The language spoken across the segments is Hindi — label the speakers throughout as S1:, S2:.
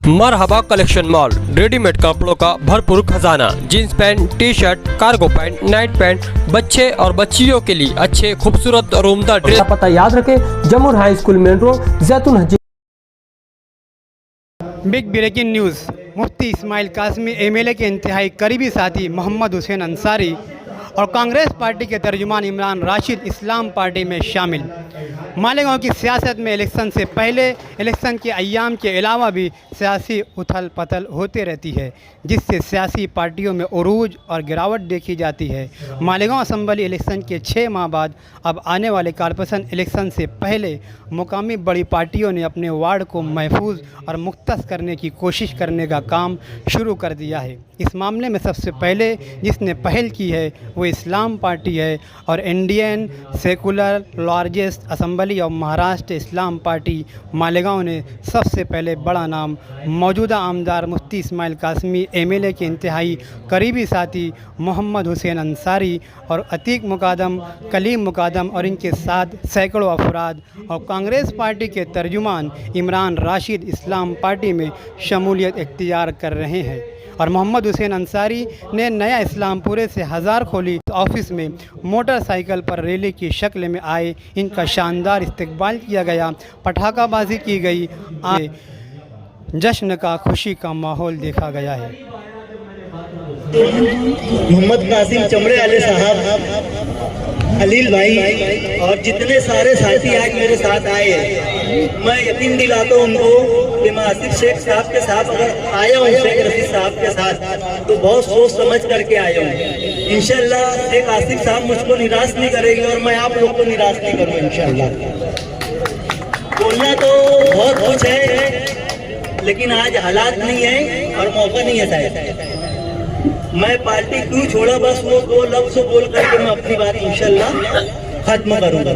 S1: मरहबा कलेक्शन मॉल, रेडीमेड कपड़ों का भरपूर खजाना, jeans pant, T shirt, cargo pant, night pant, बच्चे और बच्चियों के लिए अच्छे खूबसूरत और उम्दा ड्रेस।
S2: पता याद रखें, जमुर हाई स्कूल मेन रोड, जैतून हजी।
S3: Big breaking news. Mufti Ismail Qasmi MLA के इंतहाई करीबी साथी मोहम्मद हुसैन अंसारी और कांग्रेस पार्टी के तर्जुमान इमरान राशिद इस्लाम पार्टी में शामिल। मालेगांव की सियासत में इलेक्शन से पहले, इलेक्शन के अय्याम के अलावा भी सियासी उथल पथल होती रहती है, जिससे सियासी पार्टियों में उरूज और गिरावट देखी जाती है। मालेगांव असम्बली इलेक्शन के 6 माह बाद अब आने वाले कॉर्पोरेशन इलेक्शन से पहले मुकामी बड़ी पार्टियों ने अपने वार्ड को महफूज और मुख्तस करने की कोशिश करने का काम शुरू कर दिया है। इस मामले में सबसे पहले जिसने पहल की है वो इस्लाम पार्टी है और Indian secular largest assembly of Maharashtra Islam party Malegaon ने सबसे पहले बड़ा नाम मौजूदा आमदार मुफ्ती इस्माइल कासमी एमएलए के इंतहाई करीबी साथी मोहम्मद हुसैन अंसारी और अतीक मुकादम, कलीम मुकादम और इनके साथ सैकड़ों अफराद और कांग्रेस पार्टी के तर्जुमान इमरान राशिद इस्लाम पार्टी में शमूलियत इख्तियार कर रहे हैं। और मोहम्मद हुसैन अंसारी ने नया इस्लामपुरे से हज़ार खोली ऑफिस में मोटरसाइकिल पर रैली की शक्ल में आए इनका शानदार इस्तकबाल किया गया, पटाखाबाजी की गई, जश्न का खुशी का माहौल देखा गया है।
S4: मोहम्मद कासिम चमड़े वाले साहब, अलील भाई और जितने सारे साथी आज मेरे साथ आए हैं, मैं यकीन दिलाता हूँ उनको कि मैं आसिफ शेख साहब के साथ अगर आया हूँ, शेख रशीद साहब के साथ, तो बहुत सोच समझ करके आया हूँ। इंशाल्लाह शेख आसिफ साहब मुझको निराश नहीं करेंगे और मैं आप लोग को निराश नहीं करूँगा इंशाल्लाह। बोलना तो बहुत कुछ है, लेकिन आज हालात नहीं है और मौका नहीं है शायद। मैं पार्टी क्यों छोड़ा, बस वो 2 लफ्ज़ बोल करके मैं अपनी बात इंशाल्लाह खत्म करूंगा।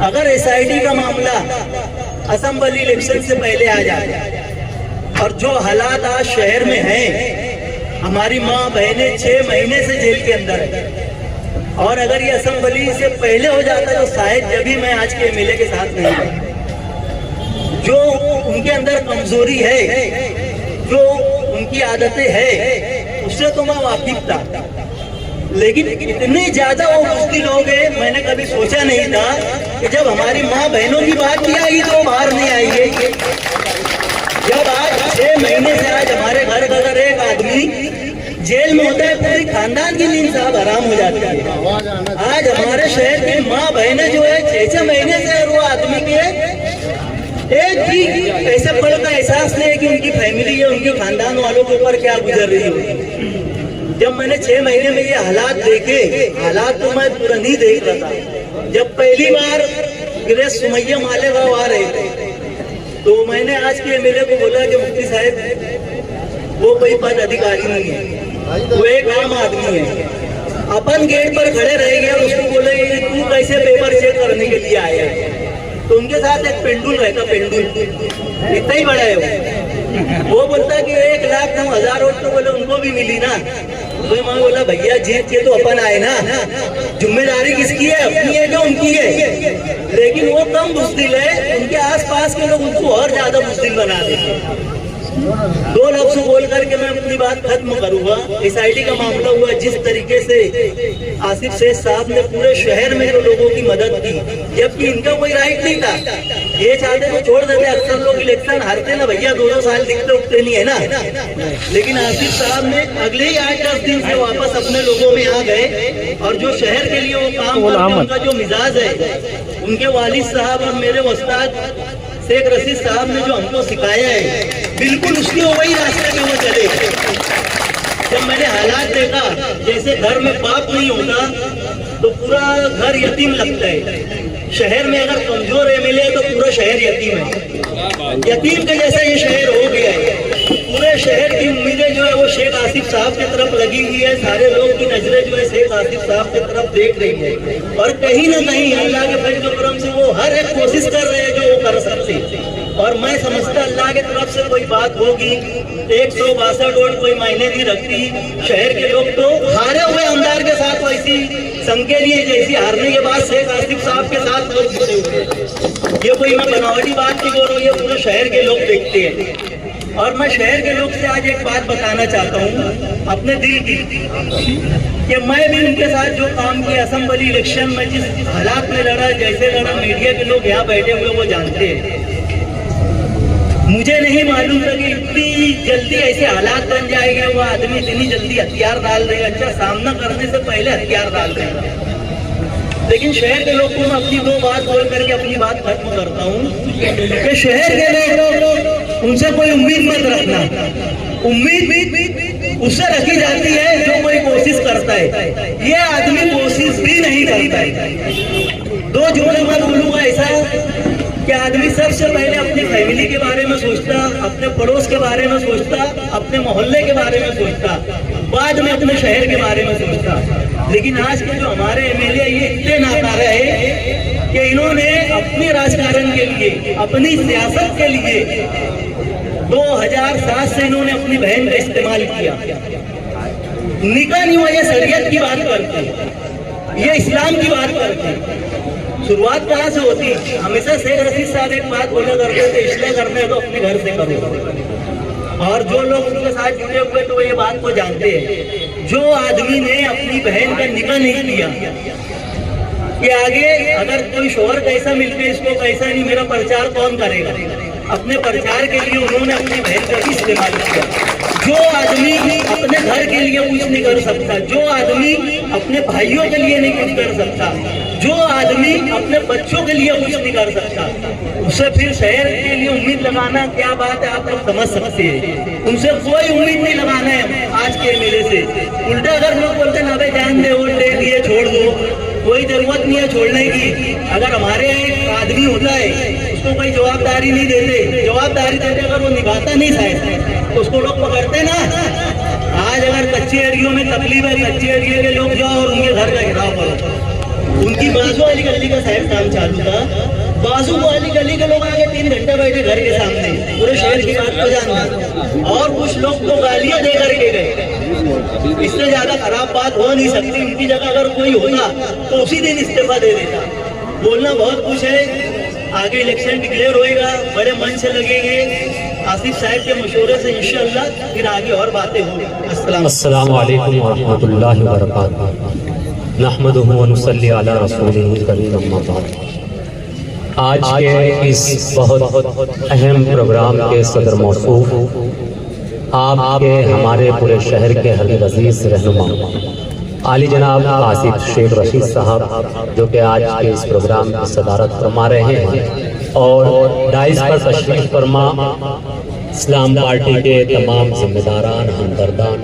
S4: अगर एसआईडी का मामला असेंबली इलेक्शन से पहले आ जाए और जो हालात आज शहर में हैं, हमारी माँ बहनें 6 महीने से जेल के अंदर है, और अगर ये असेंबली से पहले हो जाता तो शायद जब भी मैं आज के एमएलए के साथ नहीं था। जो उनके अंदर कमजोरी है, जो उनकी आदतें हैं, उससे तो मैं वाकिफ था, लेकिन इतने ज्यादा वो मुश्किल हो गए, मैंने कभी सोचा नहीं था कि जब हमारी माँ बहनों की बात की आएगी तो बाहर नहीं आएगी। जब आज 6 महीने से आज हमारे घर का अगर एक आदमी जेल में होता है, पूरी खानदान की नींद साहब आराम हो जाती है। आज हमारे शहर की माँ बहनें जो है 6-6 महीने से वो आदमी के एक भी ऐसे पल का एहसास नहीं है कि उनकी फैमिली या उनके खानदान वालों के ऊपर क्या गुजर रही हो। जब मैंने 6 महीने में ये हालात देखे, हालात तो मैं तुरंत ही देख रहा था। जब पहली बार गिरेश सुमैया मालेगांव आ रहे थे, तो मैंने आज के एमएलए को बोला कि मुफ्ती साहब वो कोई पद अधिकारी नहीं है, वो एक आम आदमी है। अपन गेट पर खड़े रह गए और उसको बोले तू कैसे पेपर चेक करने के लिए आया है? तो उनके साथ एक पेंडुल रहता, पेंडुल इतना ही बड़ा है वो बोलता कि 1,09,000 वोट तो बोले उनको भी मिली ना। तो मैं बोला भैया जीत के तो अपन आए ना, जिम्मेदारी किसकी है, अपनी है कि उनकी है? लेकिन वो कम बुज़दिल है, उनके आसपास के लोग उनको और ज्यादा बुज़दिल बना देते। 2 लफ्ज़ बोल करके मैं अपनी बात खत्म करूंगा। एसआईडी का मामला हुआ, जिस तरीके से आसिफ शेख साहब ने पूरे शहर में जो लोगों की मदद की, जबकि इनका कोई राइट नहीं था। ये चाहते तो छोड़ देते, अक्सर लोग इलेक्शन हारते ना भैया, 2-2 साल दिखते उठते नहीं है ना। लेकिन आसिफ साहब ने अगले ही 8-10 दिन से वापस अपने लोगों में आ गए और जो शहर के लिए वो काम करते, उनका जो मिजाज है, उनके वालिद साहब और मेरे उस्ताद शेख रशीद साहब ने जो हमको सिखाया है, बिल्कुल उसके वही रास्ते में वो चले। जब मैंने हालात देखा, जैसे घर में बाप नहीं होता तो पूरा घर यतीम लगता है। शहर में अगर कमजोर एमएलए तो पूरा शहर यतीम है, यतीम के जैसा ये शहर हो गया है। पूरे शहर की उम्मीदें जो है वो शेख आसिफ साहब की तरफ लगी हुई है। सारे लोग की नजरें जो है शेख आसिफ साहब की तरफ देख रही है और कहीं ना कहीं अल्लाह के फजल करम से वो हर एक कोशिश कर रहे हैं जो वो कर सकते हैं। और मैं समझता अल्लाह की तरफ से कोई बात होगी। 162 वोट कोई मायने नहीं रखती। शहर के लोग तो हारे हुए आमदार के साथ वैसी संघ के लिए जैसी हारने के बाद शेख आसिफ साहब के साथ लोग जुड़े हुए। ये कोई मैं बनावटी बात नहीं बोल रहा हूँ, ये पूरे शहर के लोग देखते हैं। और मैं शहर के लोग से आज एक बात बताना चाहता हूँ अपने दिल की, कि मैं भी उनके साथ जो काम किया असेंबली इलेक्शन में, जिस हालात में लड़ा, जैसे लड़ा, मीडिया के लोग यहाँ बैठे हुए वो जानते हैं। मुझे नहीं मालूम था कि इतनी जल्दी ऐसे हालात बन जाएंगे, वो आदमी इतनी जल्दी हथियार डाल देगा। अच्छा, सामना करने से पहले हथियार डाल देगा। लेकिन शहर के लोग को मैं अपनी दो बात बोल करके अपनी बात खत्म करता हूँ कि शहर के लोग उनसे कोई उम्मीद मत रखना। उम्मीद उससे रखी जाती है जो कोई कोशिश करता है। ये आदमी कोशिश भी नहीं करता है। दो जुमले मैं बोलूंगा ऐसा कि आदमी सबसे पहले अपनी फैमिली के बारे में सोचता, अपने पड़ोस के बारे में सोचता, अपने मोहल्ले के बारे में सोचता, बाद में अपने शहर के बारे में सोचता। लेकिन आज के जो हमारे एमएलए ये इतने नाकारा है कि इन्होंने अपने राजकारण के लिए, अपनी सियासत के लिए 2007 से इन्होंने अपनी बहन का इस्तेमाल किया। निकाह नहीं हुआ, ये शरीयत की बात करते, ये इस्लाम की बात करते। शुरुआत कहाँ से होती? हमेशा शेख रशीद साहब एक बात बोला करते थे, इसलिए करने तो अपने घर से करो। और जो लोग उनके साथ जुड़े हुए तो ये बात को जानते हैं। जो आदमी ने अपनी बहन का निकाह नहीं किया, कि आगे अगर कोई शोहर कैसा मिलके इसको कैसा नहीं, मेरा प्रचार कौन करेगा? अपने प्रचार के लिए उन्होंने अपनी बहन का भी इस्तेमाल किया। जो आदमी अपने घर के लिए कुछ नहीं कर सकता, जो आदमी अपने भाइयों के लिए नहीं कुछ कर सकता, जो आदमी अपने बच्चों के लिए कुछ नहीं कर सकता, उससे फिर शहर के लिए उम्मीद लगाना क्या बात है, आप लोग समझ सकते हैं। उनसे कोई उम्मीद नहीं लगाना है आज के एमएलए से। उल्टा अगर लोग बोलते ना भाई जान दे, वोट दे दिए, छोड़ दो, कोई जरूरत नहीं है छोड़ने की। अगर हमारे एक आदमी होता है, उसको कोई जवाबदारी नहीं देते, जवाबदारी देते अगर वो निभाता नहीं शायद, तो उसको लोग पकड़ते ना। आज अगर कच्चे एरियो में तकलीफ है, कच्चे एरिया के लोग जाओ और उनके घर का घेराव करो। उनकी बाजू वाली गली का साहब काम चालू था, बाजू वाली गली के लोग आगे 3 घंटे बैठे घर के सामने, पूरे शहर की बात को जानना। और कुछ लोग तो गालियां दे करके गए। इससे ज्यादा खराब बात हो नहीं सकती। उनकी जगह अगर कोई होता तो उसी दिन इस्तीफा दे देता। बोलना बहुत कुछ है, आगे इलेक्शन डिक्लेयर होएगा, बड़े मन से लगेंगे। आसिफ साहब के मशवरे से इंशाअल्लाह फिर आगे और बातें होंगी।
S5: अस्सलामु अलैकुम व रहमतुल्लाहि व बरकातहू। नहमदुहु व नुसल्ली अला रसूलिहिल करीम, अम्मा बाद। आज के इस बहुत अहम प्रोग्राम के सदर मौसूफ आपके हमारे पूरे शहर के हर अजीज रहनुमा आली जनाब आसिफ शेख रशीद साहब, जो कि आज के इस प्रोग्राम की सदारत फरमा रहे हैं, और डाइस पर तशरीफ फरमा इस्लाम पार्टी के तमाम जिम्मेदारान, हमदर्दान।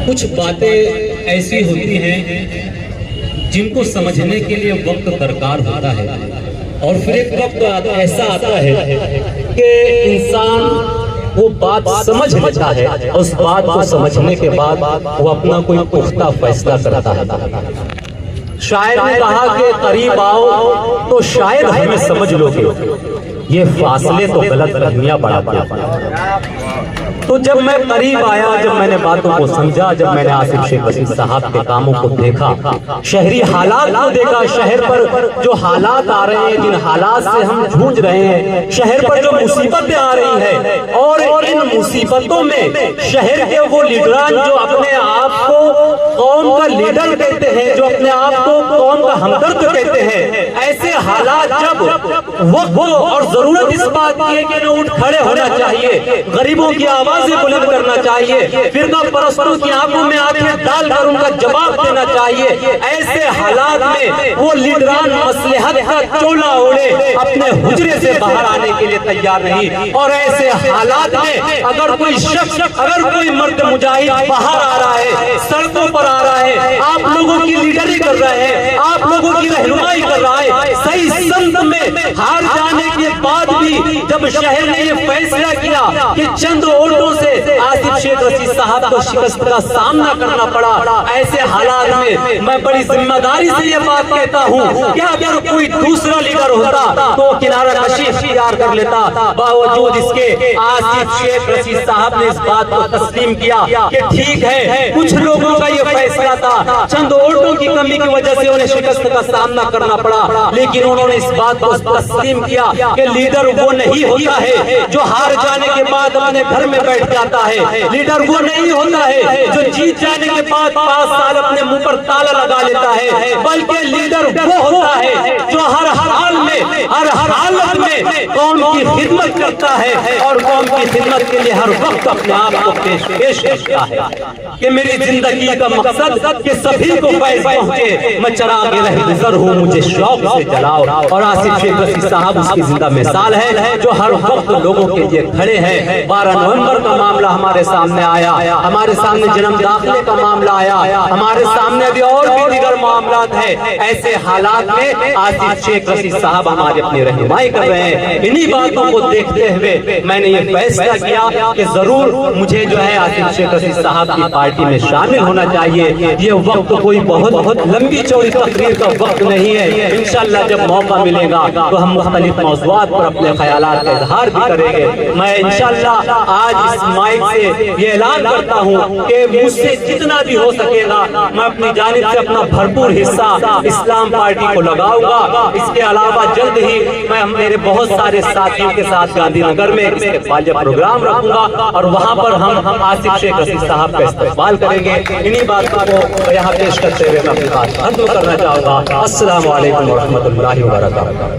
S5: कुछ बातें ऐसी होती हैं जिनको समझने के लिए वक्त दरकार होता है, और फिर एक वक्त ऐसा आता है कि इंसान वो बात समझ लेता है, उस बात को समझने के बाद वो अपना कोई पुख्ता फैसला करता है। शायर ने कहा कि करीब आओ तो शायद हमें समझ लोगे, ये फासले तो गलत फहमियां बढ़ाते हैं। तो जब मैं करीब आया, जब मैंने बातों को समझा, जब मैंने आसिफ शेख रशीद साहब के कामों को देखा, शहरी हालात को देखा, शहर पर जो हालात आ रहे हैं, जिन हालात से हम जूझ रहे हैं, शहर पर जो मुसीबतें आ रही हैं, और इन मुसीबतों में शहर के वो लीडरान जो अपने आप को कौम का लीडर कहते हैं, जो अपने आप को कौम का हमदर्द कहते हैं, ऐसे हालात जब वक्त और जरूरत इस बात की है कि उठ खड़े होना चाहिए, गरीबों की आवाजें बुलंद करना चाहिए, फिरका परस्तों की आंखों में आंखें डालकर उनका जवाब देना चाहिए। ऐसे हालात में वो लीडरान मसलहत का चोला ओढ़े अपने हुजरे से बाहर आने के लिए तैयार नहीं। और ऐसे हालात में अगर कोई शख्स, अगर कोई मर्द मुजाहिद बाहर आ रहा है, सड़कों पर पढ़ा रहा है, आप लोगों की लीडरी कर रहे हैं, आप लोगों की रहनुमाई कर रहा है। सही संत में हार जाने के बाद भी जब शहर ने ये फैसला किया कि चंद वोटों से आसिफ शेख रशीद साहब को शिकस्त का सामना करना पड़ा, ऐसे हालात में मैं बड़ी जिम्मेदारी से ये बात कहता हूँ कि अगर कोई दूसरा लीडर होता तो किनारा कशी इख्तियार कर लेता। बावजूद इसके आसिफ शेख रशीद साहब ने इस बात को तस्लीम किया कि ठीक है, कुछ लोगों का ये फैसला था, चंद वोटों की कमी की वजह से उन्हें शिकस्त का सामना करना पड़ा, लेकिन उन्होंने इस बात को तस्लीम किया कि लीडर वो नहीं होता है जो हार जाने के बाद अपने घर में बैठ जाता है, लीडर वो नहीं होता है जो जीत जाने के बाद 5 साल अपने मुंह पर ताला लगा लेता है, बल्कि लीडर वो होता है जो हर हाल में, हर हालत में कौम की खिदमत करता है और कौम की खिदमत के लिए हर वक्त अपने आप को पेश करता है कि मेरी जिंदगी का मकसद कि सभी को फैज़ पहुंचे, मैं चराग रहगुज़र हूँ, मुझे शौक से जलाओ। और आसिफ शेख रशीद साहब उसकी जिंदा मिसाल है जो हर वक्त लोगों के लिए खड़े हैं। 12 नवंबर का मामला हमारे सामने आया, हमारे सामने जन्म दाखिले का मामला आया, हमारे सामने अभी और भी दीगर मामलात है। ऐसे हालात में आसिफ शेख रशीद साहब हमारे अपनी रहनुमाई कर रहे हैं। इन्हीं बातों को देखते हुए मैंने ये फैसला किया कि जरूर मुझे जो है आसिफ शेख रशीद साहब की पार्टी में शामिल होना चाहिए। ये वक्त कोई बहुत लंबी चौड़ी तकरीर का वक्त नहीं है, इंशाअल्लाह जब मौका मिलेगा तो हम मुख्तलिफ मौज़ूआत पर अपने ख्यालात का इज़हार भी करेंगे। मैं इंशाअल्लाह आज इस माइक से ये ऐलान करता हूँ कि मुझसे जितना भी हो सकेगा मैं अपनी जानिब से अपना भरपूर हिस्सा इस्लाम पार्टी को लगाऊंगा। इसके अलावा जल्द ही मैं मेरे बहुत सारे साथियों के साथ गांधीनगर में इसके प्रोग्राम रखूंगा और वहाँ पर हम आसिफ शेख रशीद साहब का इस्तेमाल करेंगे। इन्हीं बातों को यहाँ पेश करते हुए मैं अपनी बात खत्म करना चाहूँगा। अस्सलाम वालेकुम व रहमतुल्लाहि व बरकातहू।